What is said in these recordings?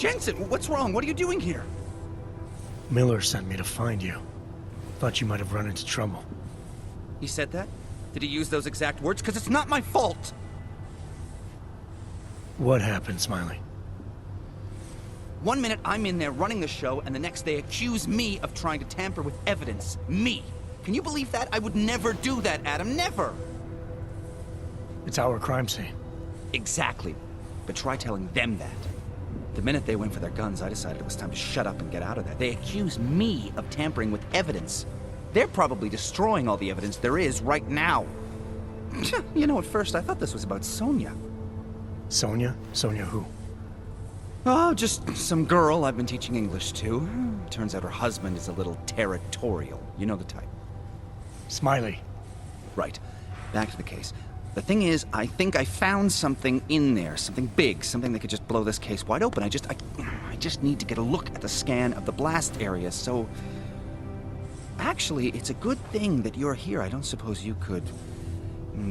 Jensen, what's wrong? What are you doing here? Miller sent me to find you. Thought you might have run into trouble. He said that? Did he use those exact words? Because it's not my fault! What happened, Smiley? One minute I'm in there running the show, and the next they accuse me of trying to tamper with evidence. Me! Can you believe that? I would never do that, Adam. Never! It's our crime scene. Exactly. But try telling them that. The minute they went for their guns, I decided it was time to shut up and get out of there. They accuse me of tampering with evidence. They're probably destroying all the evidence there is right now. You know, at first I thought this was about Sonia. Sonia? Sonia who? Oh, just some girl I've been teaching English to. Turns out her husband is a little territorial. You know the type. Smiley. Right. Back to the case. The thing is, I think I found something in there. Something big. Something that could just blow this case wide open. I just need to get a look at the scan of the blast area, so... Actually, it's a good thing that you're here. I don't suppose you could...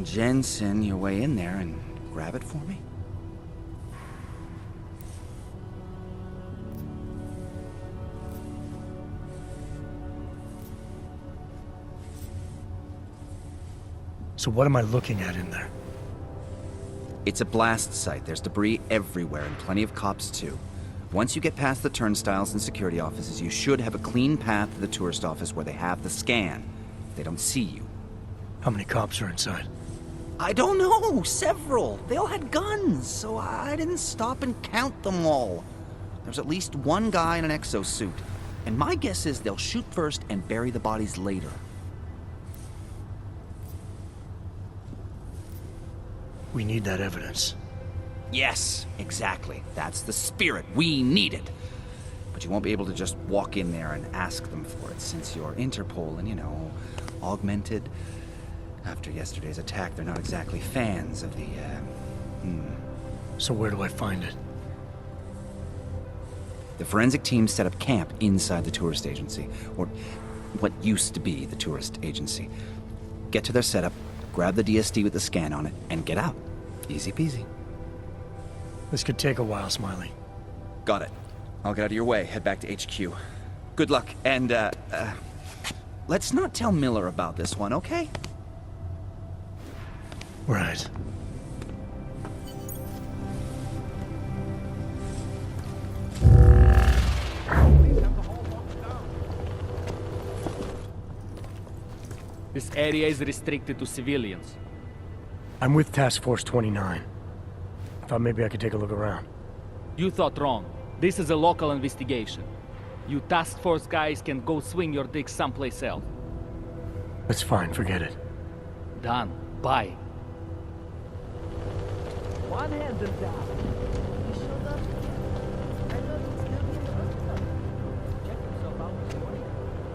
Jensen your way in there and grab it for me? So what am I looking at in there? It's a blast site. There's debris everywhere, and plenty of cops too. Once you get past the turnstiles and security offices, you should have a clean path to the tourist office where they have the scan. They don't see you. How many cops are inside? I don't know. Several. They all had guns, so I didn't stop and count them all. There's at least one guy in an exosuit, and my guess is they'll shoot first and bury the bodies later. We need that evidence. Yes, exactly. That's the spirit. We need it. But you won't be able to just walk in there and ask them for it, since you're Interpol and, you know, augmented. After yesterday's attack, they're not exactly fans of the, So where do I find it? The forensic team set up camp inside the tourist agency, or what used to be the tourist agency. Get to their setup, grab the DSD with the scan on it, and get out. Easy peasy. This could take a while, Smiley. Got it. I'll get out of your way, head back to HQ. Good luck, and, let's not tell Miller about this one, okay? Right. This area is restricted to civilians. I'm with Task Force 29. I thought maybe I could take a look around. You thought wrong. This is a local investigation. You task force guys can go swing your dick someplace else. That's fine, forget it. Done. Bye. One hand and down. Check yourself out this morning.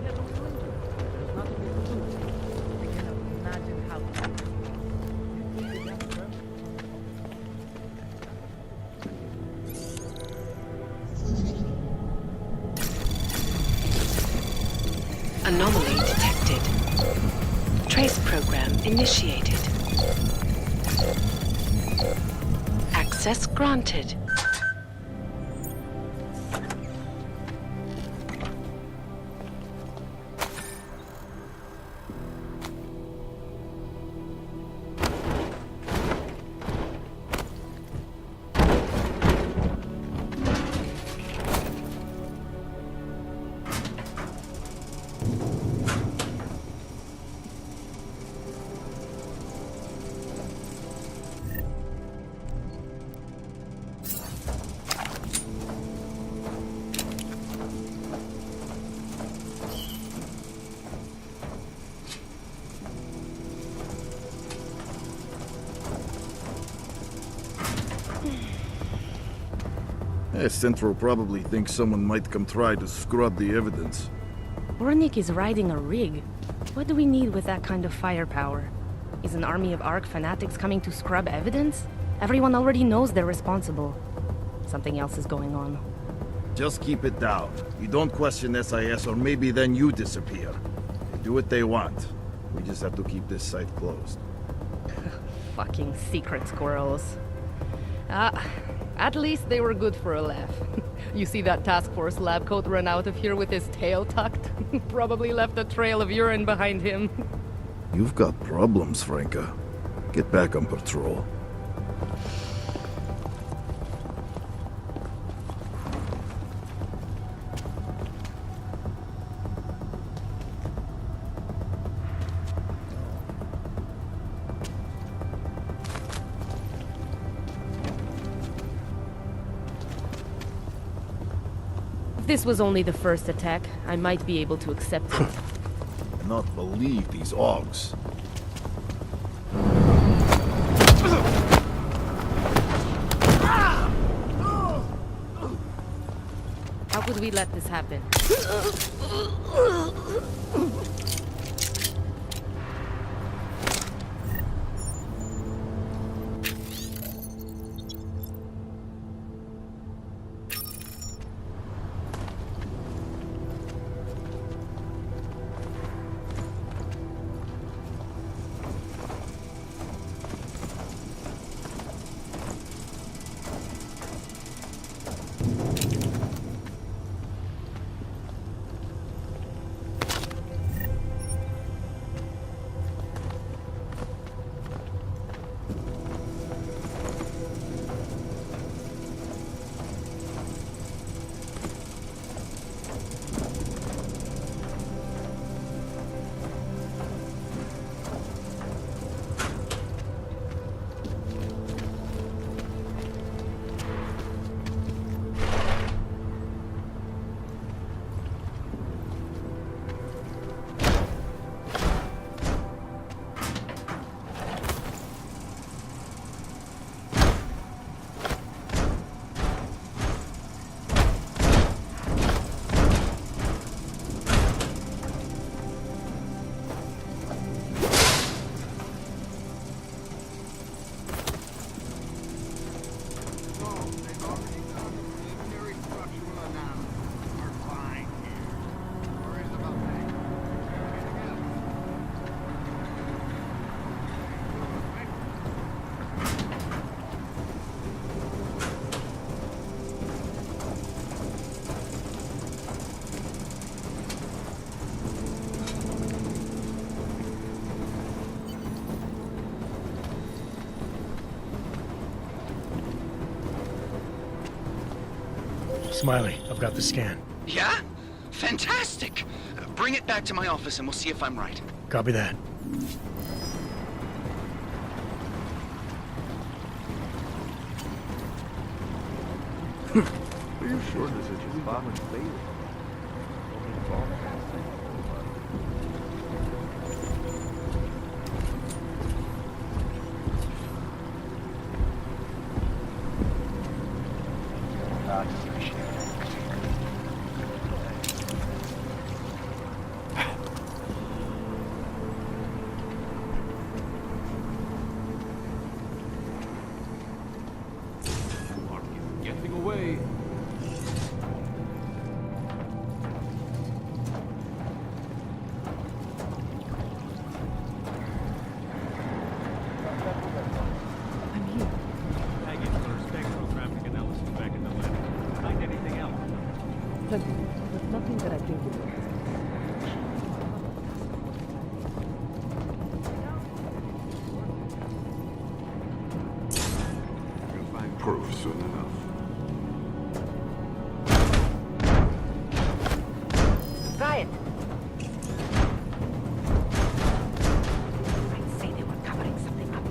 Yeah, don't do it. There's nothing you can do. I cannot imagine how... Anomaly detected. Trace program initiated. Access granted. Central probably thinks someone might come try to scrub the evidence. Ornik is riding a rig. What do we need with that kind of firepower? Is an army of ARC fanatics coming to scrub evidence? Everyone already knows they're responsible. Something else is going on. Just keep it down. You don't question SIS or maybe then you disappear. They do what they want. We just have to keep this site closed. Fucking secret squirrels. At least they were good for a laugh. You see that task force lab coat run out of here with his tail tucked? Probably left a trail of urine behind him. You've got problems, Franca. Get back on patrol. If this was only the first attack, I might be able to accept it. I cannot believe these Augs. How could we let this happen? Smiley, I've got the scan. Yeah? Fantastic! Bring it back to my office and we'll see if I'm right. Copy that. Are you sure this is just Bob and Bailey? Getting away. There's nothing that I think is... You'll find proof soon enough. Riot! I'd say they were covering something up.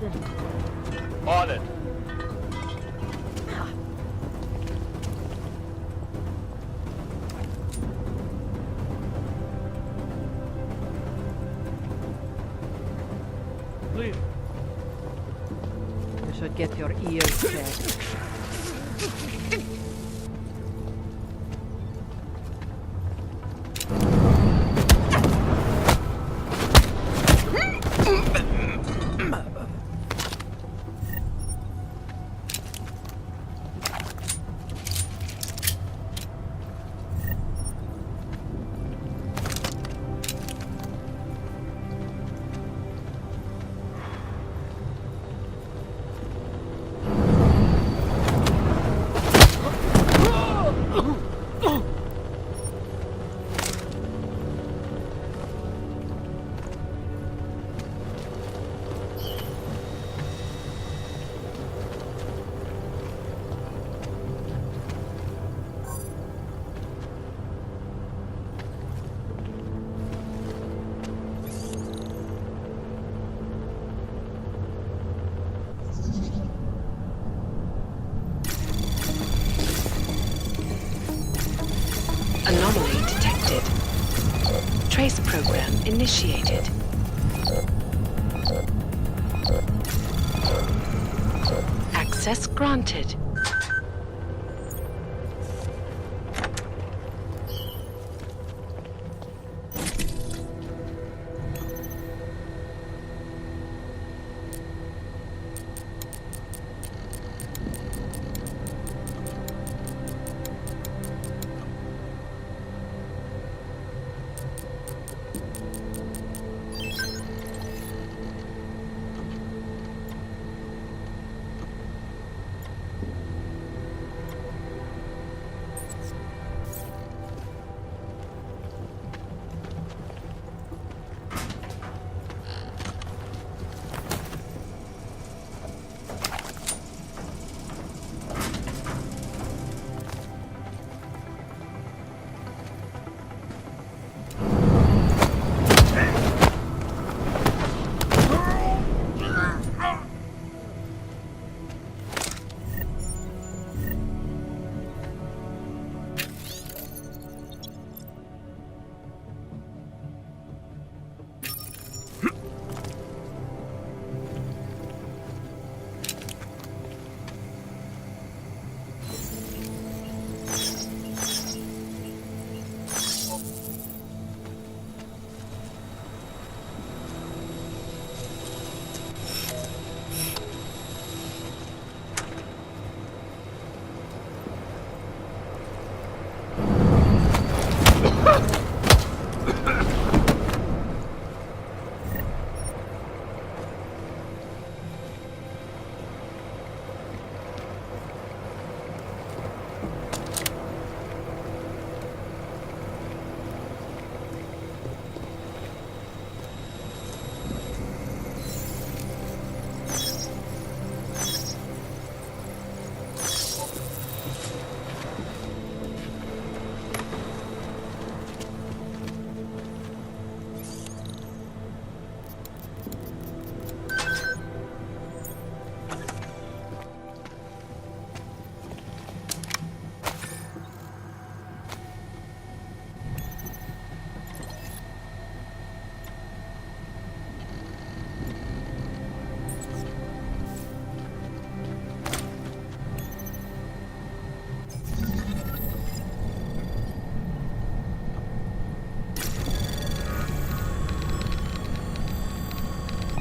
Officer. On it. Please. You should get your ears checked. Anomaly detected. Trace program initiated. Access granted.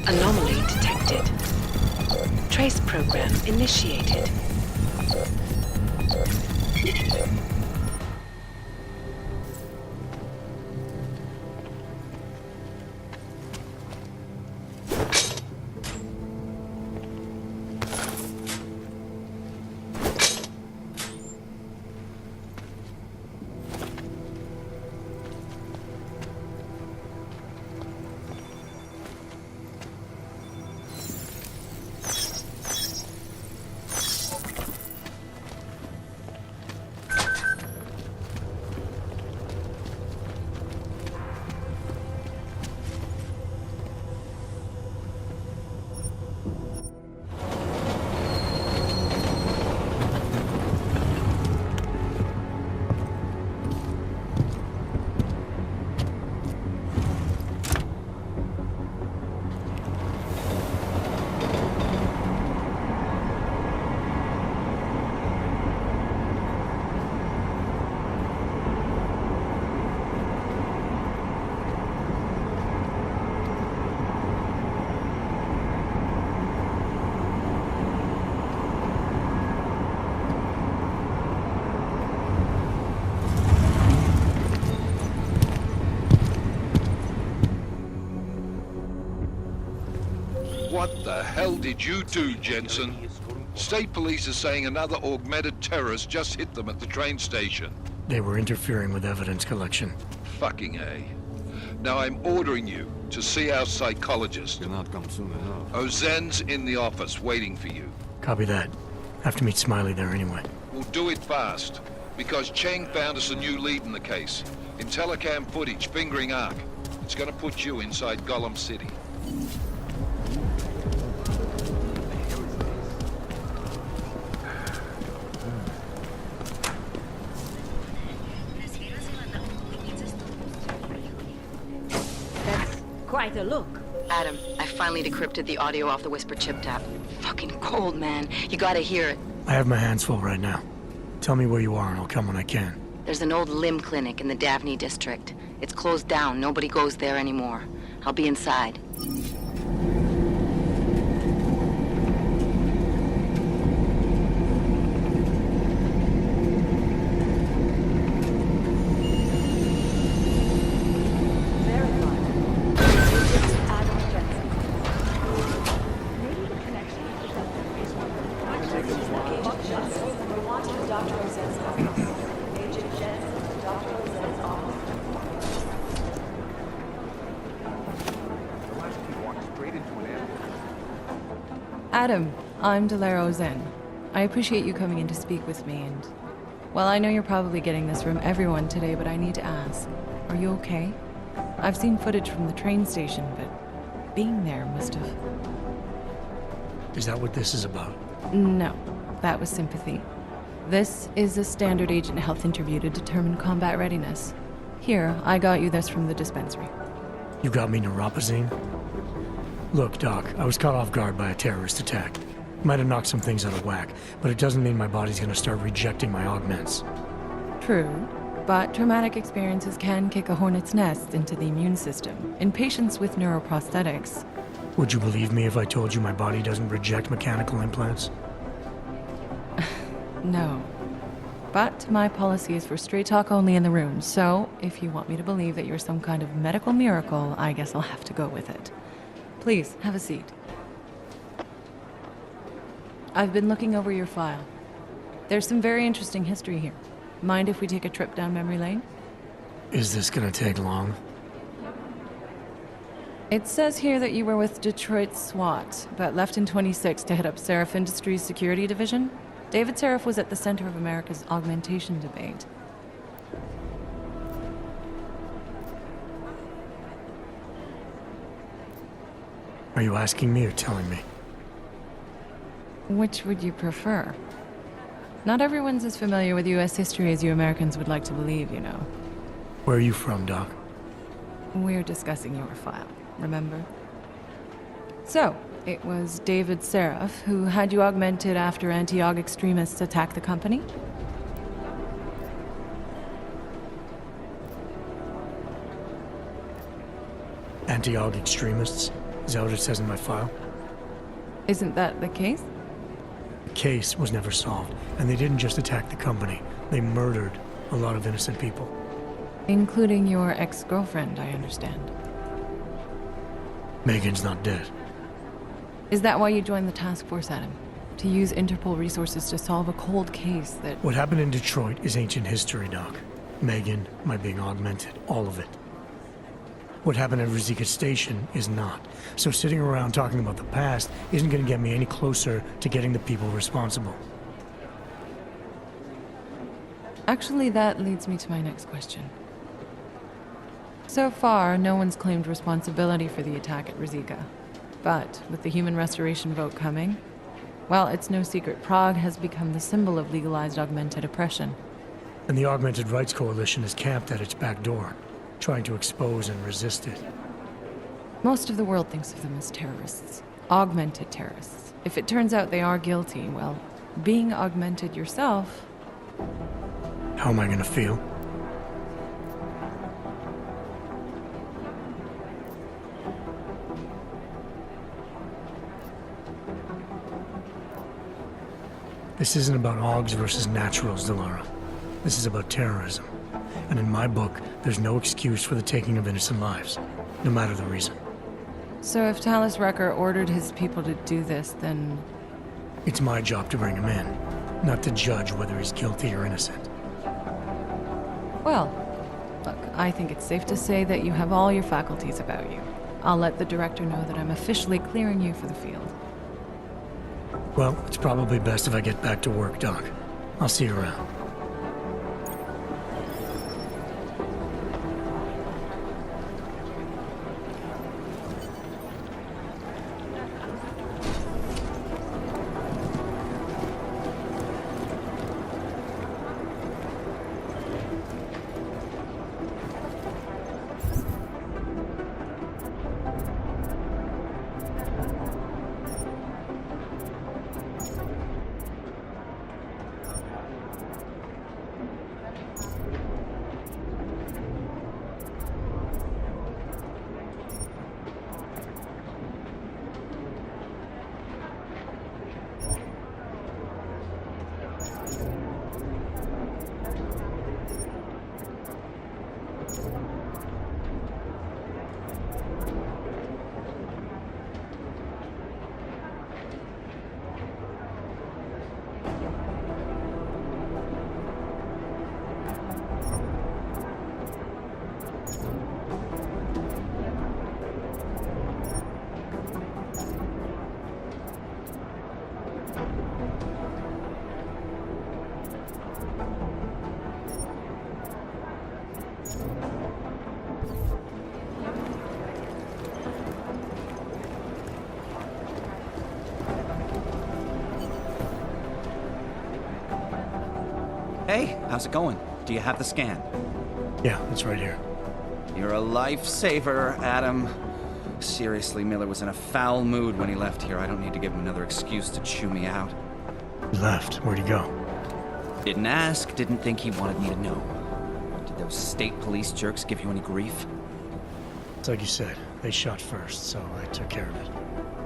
Anomaly detected. Trace program initiated. What the hell did you do, Jensen? State police are saying another augmented terrorist just hit them at the train station. They were interfering with evidence collection. Fucking A. Now I'm ordering you to see our psychologist. Cannot come soon enough. Ozen's in the office waiting for you. Copy that. Have to meet Smiley there anyway. We'll do it fast, because Cheng found us a new lead in the case. In telecam footage fingering Ark. It's gonna put you inside Gollum City. That's quite a look. Adam, I finally decrypted the audio off the Whisper chip tap. Fucking cold, man. You gotta hear it. I have my hands full right now. Tell me where you are and I'll come when I can. There's an old limb clinic in the Daphne district. It's closed down. Nobody goes there anymore. I'll be inside. Adam, I'm Delaro Zen. I appreciate you coming in to speak with me, and... well, I know you're probably getting this from everyone today, but I need to ask. Are you okay? I've seen footage from the train station, but being there must have... Is that what this is about? No, that was sympathy. This is a standard agent health interview to determine combat readiness. Here, I got you this from the dispensary. You got me neuropazine? Look, Doc, I was caught off guard by a terrorist attack. Might have knocked some things out of whack, but it doesn't mean my body's gonna start rejecting my augments. True, but traumatic experiences can kick a hornet's nest into the immune system. In patients with neuroprosthetics... Would you believe me if I told you my body doesn't reject mechanical implants? No. But my policy is for straight talk only in the room, so if you want me to believe that you're some kind of medical miracle, I guess I'll have to go with it. Please, have a seat. I've been looking over your file. There's some very interesting history here. Mind if we take a trip down memory lane? Is this gonna take long? It says here that you were with Detroit SWAT, but left in 26 to head up Seraph Industries' security division. David Seraph was at the center of America's augmentation debate. Are you asking me or telling me? Which would you prefer? Not everyone's as familiar with U.S. history as you Americans would like to believe, you know. Where are you from, Doc? We're discussing your file, remember? So, it was David Seraph who had you augmented after anti-aug extremists attacked the company? Anti-aug extremists? Is that what it says in my file? Isn't that the case? The case was never solved, and they didn't just attack the company. They murdered a lot of innocent people. Including your ex-girlfriend, I understand. Megan's not dead. Is that why you joined the task force, Adam? To use Interpol resources to solve a cold case that... What happened in Detroit is ancient history, Doc. Megan, my being augmented, all of it. What happened at Rizika Station is not. So sitting around talking about the past isn't going to get me any closer to getting the people responsible. Actually, that leads me to my next question. So far, no one's claimed responsibility for the attack at Rizika. But with the human restoration vote coming, well, it's no secret Prague has become the symbol of legalized augmented oppression. And the Augmented Rights Coalition is camped at its back door, trying to expose and resist it. Most of the world thinks of them as terrorists. Augmented terrorists. If it turns out they are guilty, well, being augmented yourself... How am I gonna feel? This isn't about Augs versus naturals, Delara. This is about terrorism. And in my book, there's no excuse for the taking of innocent lives, no matter the reason. So if Talus Wrecker ordered his people to do this, then... It's my job to bring him in, not to judge whether he's guilty or innocent. Well, look, I think it's safe to say that you have all your faculties about you. I'll let the director know that I'm officially clearing you for the field. Well, it's probably best if I get back to work, Doc. I'll see you around. Hey, how's it going? Do you have the scan? Yeah, it's right here. You're a lifesaver, Adam. Seriously, Miller was in a foul mood when he left here. I don't need to give him another excuse to chew me out. He left. Where'd he go? Didn't ask, didn't think he wanted me to know. Did those state police jerks give you any grief? It's like you said, they shot first, so I took care of it.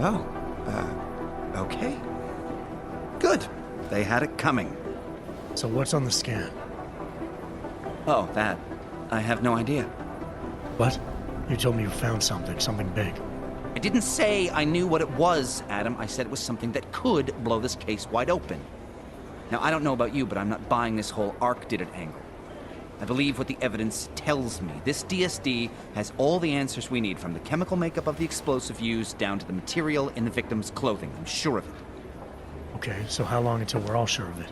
Oh, okay. Good. They had it coming. So what's on the scan? Oh, that. I have no idea. What? You told me you found something big. I didn't say I knew what it was, Adam. I said it was something that could blow this case wide open. Now, I don't know about you, but I'm not buying this whole Ark did it angle. I believe what the evidence tells me. This DSD has all the answers we need, from the chemical makeup of the explosive used down to the material in the victim's clothing. I'm sure of it. Okay, so how long until we're all sure of it?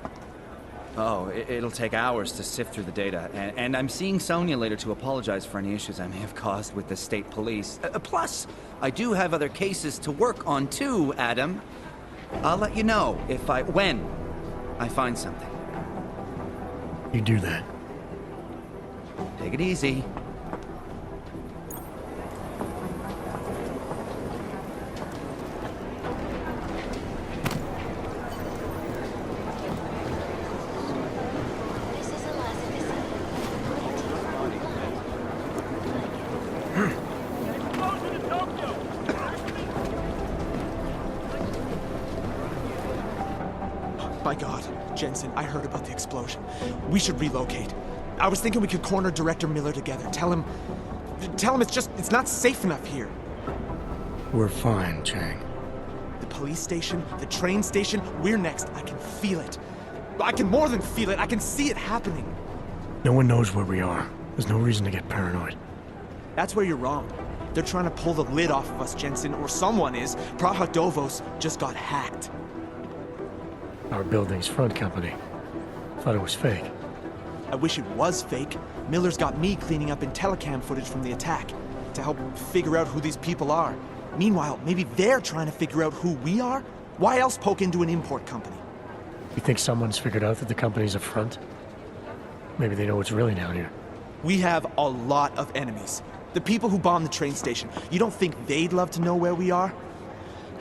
Oh, it'll take hours to sift through the data, and I'm seeing Sonia later to apologize for any issues I may have caused with the state police. Plus, I do have other cases to work on too, Adam. I'll let you know when I find something. You do that. Take it easy. By God, Jensen, I heard about the explosion. We should relocate. I was thinking we could corner Director Miller together. Tell him it's not safe enough here. We're fine, Chang. The police station, the train station, we're next. I can feel it. I can more than feel it. I can see it happening. No one knows where we are. There's no reason to get paranoid. That's where you're wrong. They're trying to pull the lid off of us, Jensen, or someone is. Praha Dovos just got hacked. Our building's front company. Thought it was fake. I wish it was fake. Miller's got me cleaning up Intellicam footage from the attack to help figure out who these people are. Meanwhile, maybe they're trying to figure out who we are? Why else poke into an import company? You think someone's figured out that the company's a front? Maybe they know what's really down here. We have a lot of enemies. The people who bombed the train station. You don't think they'd love to know where we are?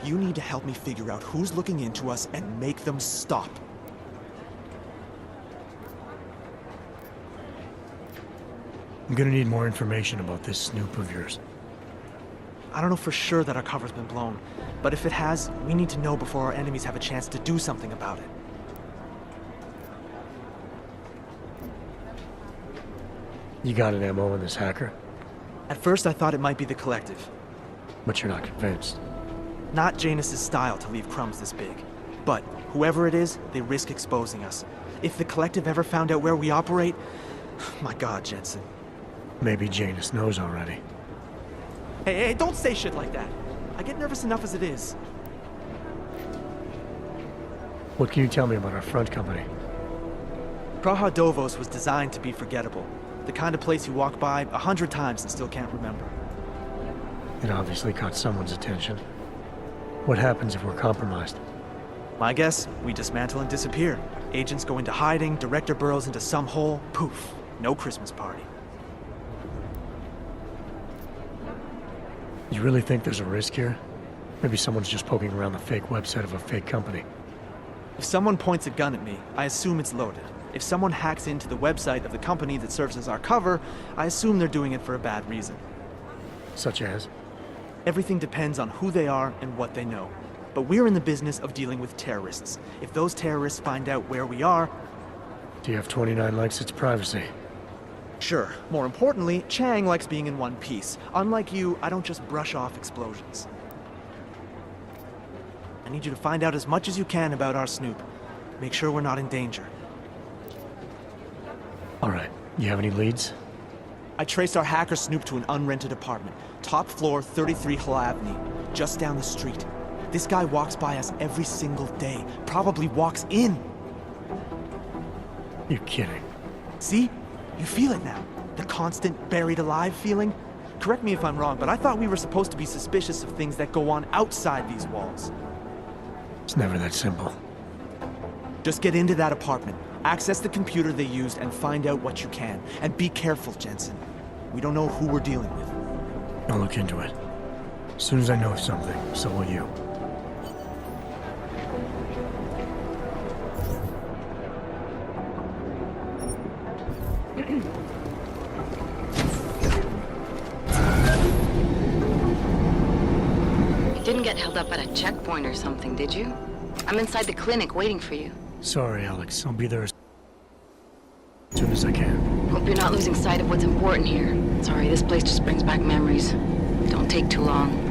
You need to help me figure out who's looking into us and make them stop. I'm gonna need more information about this snoop of yours. I don't know for sure that our cover's been blown, but if it has, we need to know before our enemies have a chance to do something about it. You got an MO on this hacker? At first I thought it might be the Collective. But you're not convinced. Not Janus's style to leave crumbs this big. But whoever it is, they risk exposing us. If the Collective ever found out where we operate... My God, Jensen. Maybe Janus knows already. Hey, don't say shit like that. I get nervous enough as it is. What can you tell me about our front company? Praha Dovos was designed to be forgettable. The kind of place you walk by 100 times and still can't remember. It obviously caught someone's attention. What happens if we're compromised? My guess, we dismantle and disappear. Agents go into hiding, director burrows into some hole, poof, no Christmas party. You really think there's a risk here? Maybe someone's just poking around the fake website of a fake company. If someone points a gun at me, I assume it's loaded. If someone hacks into the website of the company that serves as our cover, I assume they're doing it for a bad reason. Such as? Everything depends on who they are and what they know. But we're in the business of dealing with terrorists. If those terrorists find out where we are... TF-29 likes its privacy. Sure. More importantly, Chang likes being in one piece. Unlike you, I don't just brush off explosions. I need you to find out as much as you can about our snoop. Make sure we're not in danger. All right. You have any leads? I traced our hacker snoop to an unrented apartment. Top floor, 33 Hlavny. Just down the street. This guy walks by us every single day. Probably walks in. You're kidding. See? You feel it now. The constant buried alive feeling. Correct me if I'm wrong, but I thought we were supposed to be suspicious of things that go on outside these walls. It's never that simple. Just get into that apartment, access the computer they used, and find out what you can. And be careful, Jensen. We don't know who we're dealing with. I'll look into it. As soon as I know something, so will you. You didn't get held up at a checkpoint or something, did you? I'm inside the clinic waiting for you. Sorry, Alex. I'll be there as soon as I can. Hope you're not losing sight of what's important here. Sorry, this place just brings back memories. Don't take too long.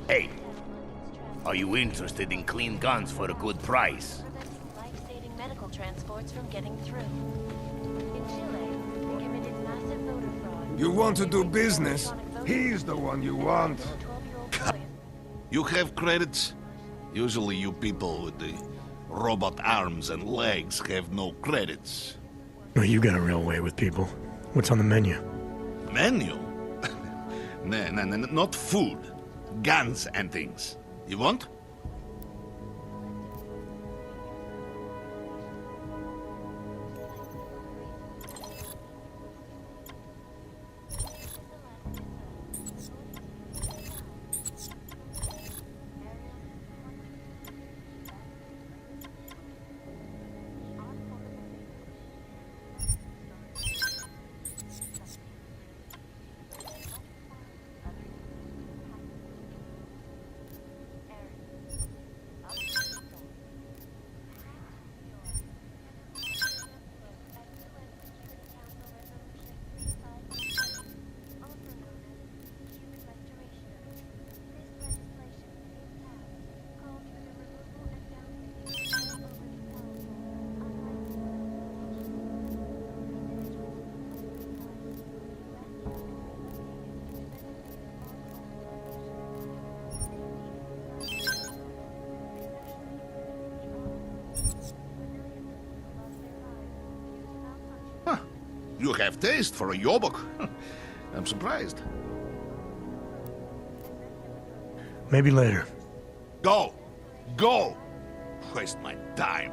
Hey, are you interested in clean guns for a good price? Life-saving medical transports from getting through. In Chile, they committed massive voter fraud. You want to do business? He's the one you want. You have credits? Usually you people with the robot arms and legs have no credits. Well, you got a real way with people. What's on the menu? Menu? No, not food. Guns and things. You want? You have taste for a yobok. I'm surprised. Maybe later. Go! Go! Waste my time.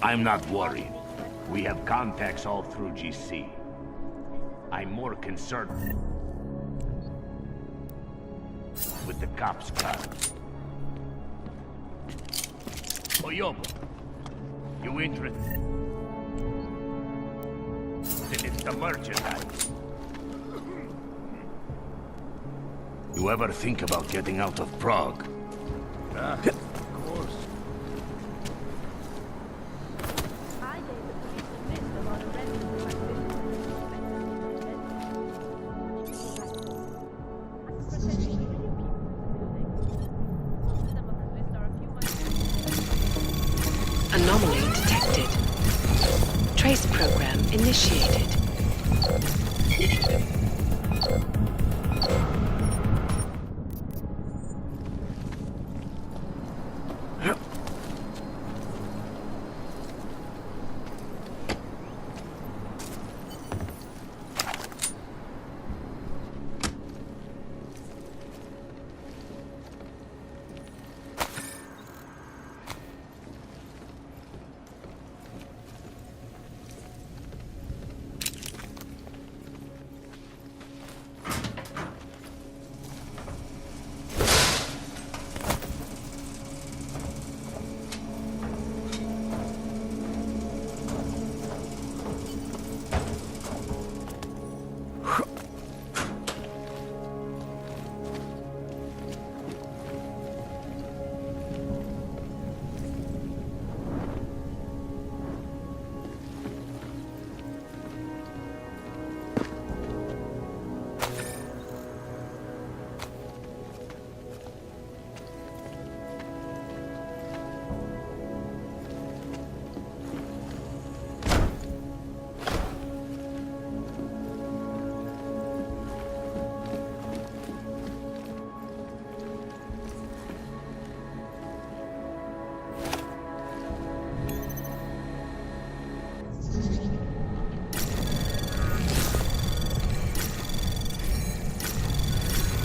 I'm not worried. We have contacts all through GC. I'm more concerned with the cops' car. Oyobo, you interested? It's the merchandise. You ever think about getting out of Prague? Of course. Anomaly detected. Trace program initiated.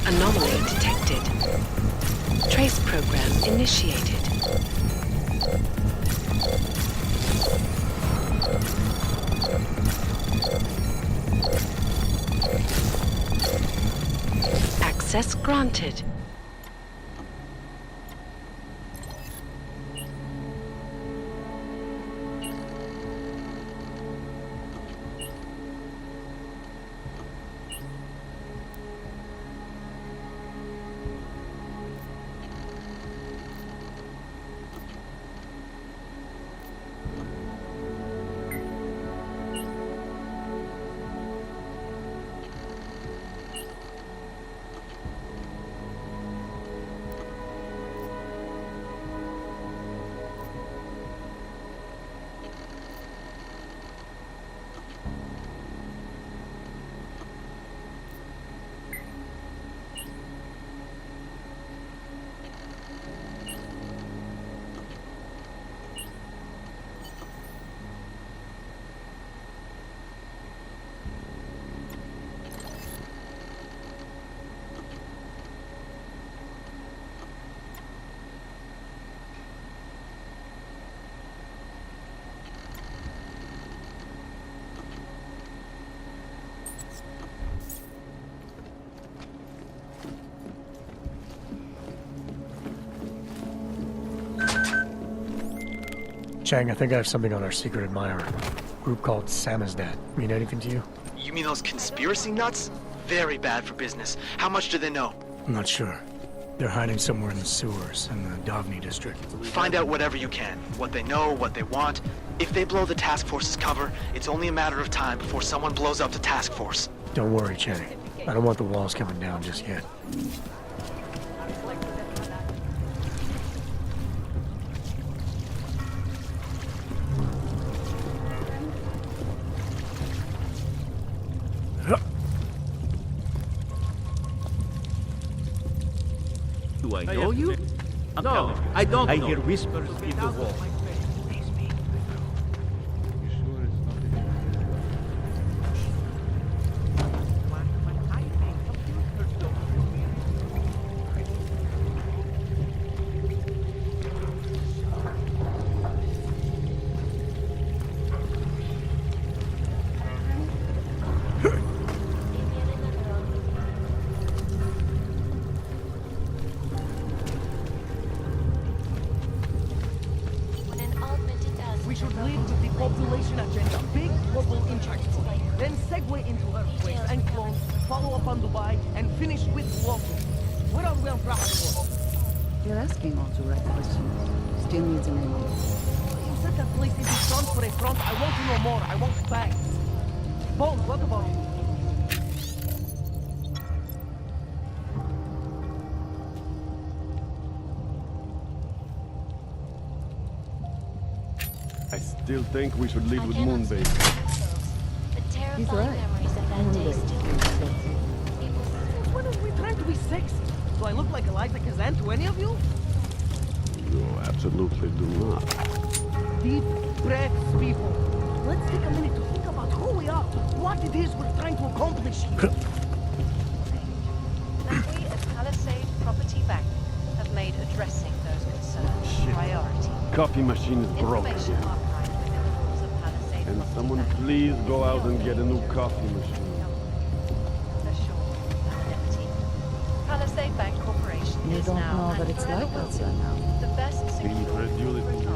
Anomaly detected. Trace program initiated. Access granted. Chang, I think I have something on our secret admirer. Group called Samizdat. Mean anything to you? You mean those conspiracy nuts? Very bad for business. How much do they know? I'm not sure. They're hiding somewhere in the sewers in the Davni district. Find out whatever you can. What they know, what they want. If they blow the task force's cover, it's only a matter of time before someone blows up the task force. Don't worry, Chang. I don't want the walls coming down just yet. Do I know you? No, I don't know. I hear whispers in the wall. then segue into earthquakes and clones, follow up on Dubai, and finish with local. Where are we on track for? You're asking all the right questions. Still needs an ending. You said that place is front for a front. I want to know more. I want facts. Bones, what about you? I still think we should lead with Moonbase. The terrifying memories of that day still When are we trying to be sexy? Do I look like Eliza Kazan to any of you? You absolutely do not. Deep breaths, people. Let's take a minute to think about who we are, what it is we're trying to accomplish here. And we at Palisade Property Bank have made addressing those concerns a priority. Coffee machine is broken. Information archived within the rules of Palisade Can Property someone Bank. please go out and get a new coffee machine? Palisade Bank Corporation You is don't now know and what it's forever like will outside be now. the best security Incredulity.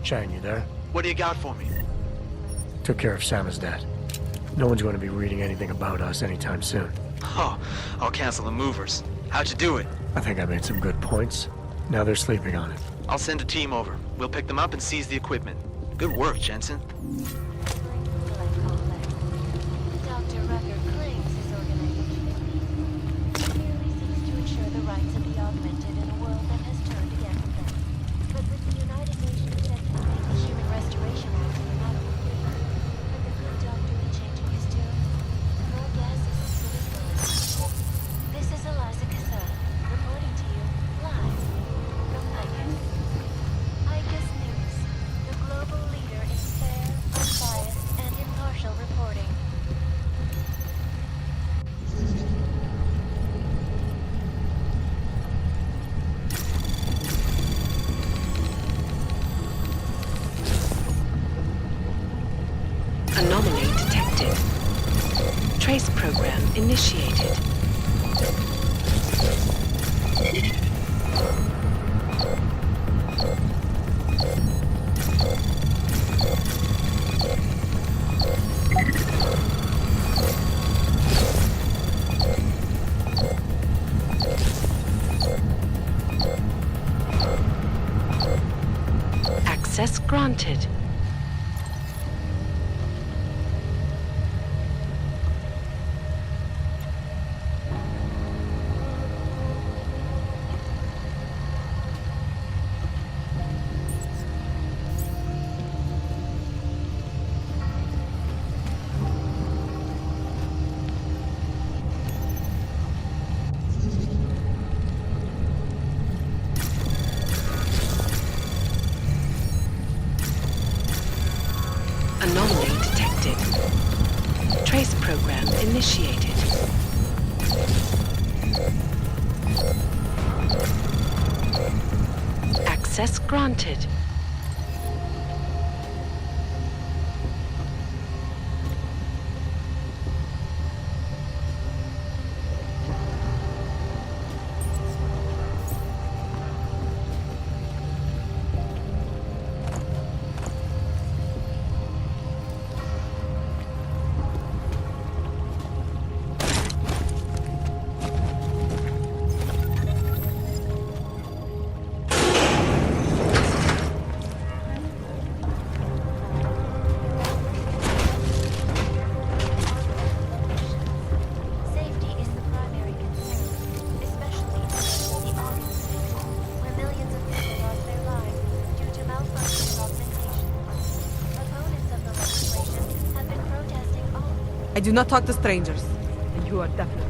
Chang, you there? What do you got for me? Took care of Sama's dad. No one's going to be reading anything about us anytime soon. Oh, I'll cancel the movers. How'd you do it? I think I made some good points. Now they're sleeping on it. I'll send a team over. We'll pick them up and seize the equipment. Good work, Jensen. Dr. Rucker claims his organization merely seeks to ensure the rights of the augmented in a world that has turned against them. But with the United Nations attempting to make the Human Restoration Act compatible, and the good doctor changing his tune, more gas is as good as gone. This is Eliza Casada, reporting to you live from ICAS. ICAS News, the global leader in fair, unbiased, and impartial reporting. Anomaly detected. Trace program initiated. Access granted. Anomaly detected. Trace program initiated. Access granted. Safety is the primary concern, especially in the August state, where millions of people lost their lives due to malfunctioning augmentation. Opponents of the legislation have been protesting all I do not talk to strangers. And you are definitely